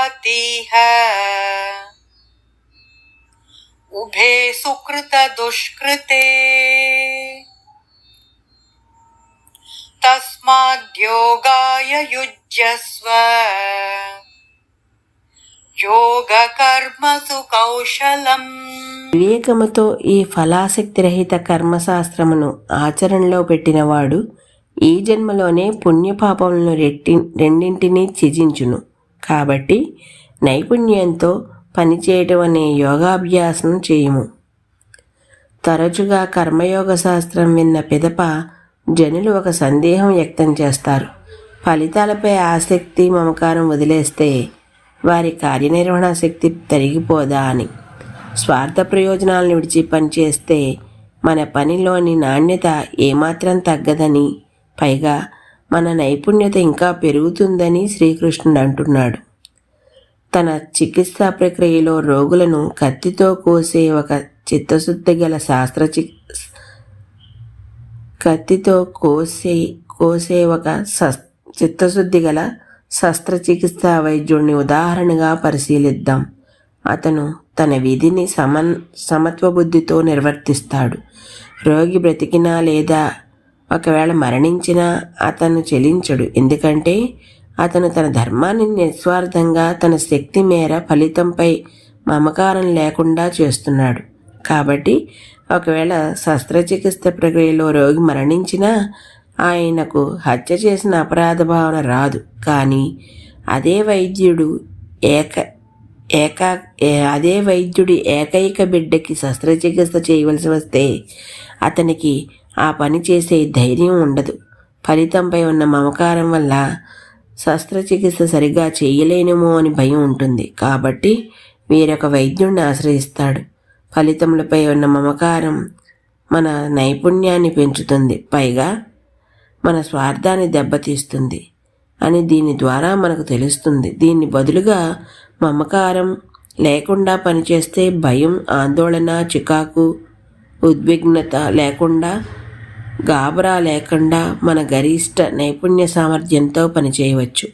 ददातीह उभे सुकृत दुष्कृते तस्माद्योगाय युज्यस्व యోగ కర్మసు కౌశలం. వివేకముతో ఈ ఫలాసక్తి రహిత కర్మశాస్త్రమును ఆచరణలో పెట్టినవాడు ఈ జన్మలోనే పుణ్యపాపములను రెండింటినీ త్యజించును. కాబట్టి నైపుణ్యంతో పనిచేయటం అనే యోగాభ్యాసం చేయుము. తరచుగా కర్మయోగ శాస్త్రం విన్న పిదప జనులు ఒక సందేహం వ్యక్తం చేస్తారు. ఫలితాలపై ఆసక్తి మమకారం వదిలేస్తే వారి కార్యనిర్వహణ శక్తి తరిగిపోదా అని. స్వార్థ ప్రయోజనాలను విడిచి పనిచేస్తే మన పనిలోని నాణ్యత ఏమాత్రం తగ్గదని, పైగా మన నైపుణ్యత ఇంకా పెరుగుతుందని శ్రీకృష్ణుడు అంటున్నాడు. తన చికిత్సా ప్రక్రియలో రోగులను కత్తితో కోసే ఒక చిత్తశుద్ధి గల చిత్తశుద్ధి గల శస్త్రచికిత్సా వైద్యుడిని ఉదాహరణగా పరిశీలిద్దాం. అతను తన విధిని సమత్వ బుద్ధితో నిర్వర్తిస్తాడు. రోగి బ్రతికినా లేదా ఒకవేళ మరణించినా అతను చెలించడు. ఎందుకంటే అతను తన ధర్మాన్ని నిస్వార్థంగా తన శక్తి మేర ఫలితంపై మమకారం లేకుండా చేస్తున్నాడు. కాబట్టి ఒకవేళ శస్త్రచికిత్స ప్రక్రియలో రోగి మరణించినా ఆయనకు హత్య చేసిన అపరాధ భావన రాదు. కానీ అదే వైద్యుడి ఏకైక బిడ్డకి శస్త్రచికిత్స చేయవలసి వస్తే అతనికి ఆ పని చేసే ధైర్యం ఉండదు. ఫలితంపై ఉన్న మమకారం వల్ల శస్త్రచికిత్స సరిగ్గా చేయలేనేమో అని భయం ఉంటుంది. కాబట్టి వేరొక వైద్యుడిని ఆశ్రయిస్తాడు. ఫలితములపై ఉన్న మమకారం మన నైపుణ్యాన్ని పెంచుతుంది, పైగా మన స్వార్థాన్ని దెబ్బతీస్తుంది అని దీని ద్వారా మనకు తెలుస్తుంది. దీన్ని బదులుగా మమకారం లేకుండా పనిచేస్తే భయం, ఆందోళన, చికాకు, ఉద్విగ్నత లేకుండా, గాబరా లేకుండా మన గరిష్ట నైపుణ్య సామర్థ్యంతో పనిచేయవచ్చు.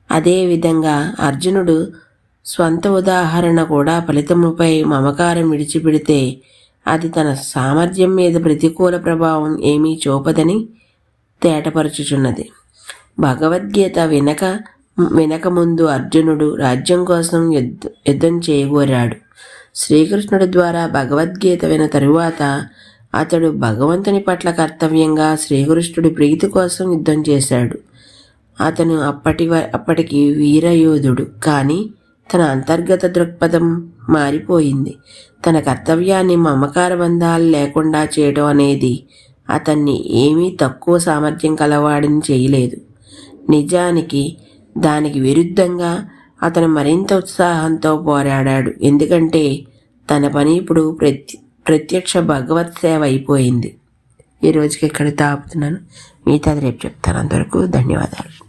అదేవిధంగా అర్జునుడు స్వంత ఉదాహరణ కూడా ఫలితముపై మమకారం విడిచిపెడితే అది తన సామర్థ్యం మీద ప్రతికూల ప్రభావం ఏమీ చూపదని తేటపరచుచున్నది. భగవద్గీత వినక ముందు అర్జునుడు రాజ్యం కోసం యుద్ధం చేయగోరాడు. శ్రీకృష్ణుడి ద్వారా భగవద్గీత విన తరువాత అతడు భగవంతుని పట్ల కర్తవ్యంగా శ్రీకృష్ణుడి ప్రీతి కోసం యుద్ధం చేశాడు. అతను అప్పటికి వీరయోధుడు, కానీ తన అంతర్గత దృక్పథం మారిపోయింది. తన కర్తవ్యాన్ని మమకార బంధాలు లేకుండా చేయడం అనేది అతన్ని ఏమీ తక్కువ సామర్థ్యం కలవాడిని చేయలేదు. నిజానికి దానికి విరుద్ధంగా అతను మరింత ఉత్సాహంతో పోరాడాడు. ఎందుకంటే తన పని ఇప్పుడు ప్రత్యక్ష భగవత్ సేవ అయిపోయింది. ఈ రోజుకి ఇక్కడ ఆపుతున్నాను. మిగతాది రేపు చెప్తాను. అంతవరకు ధన్యవాదాలు.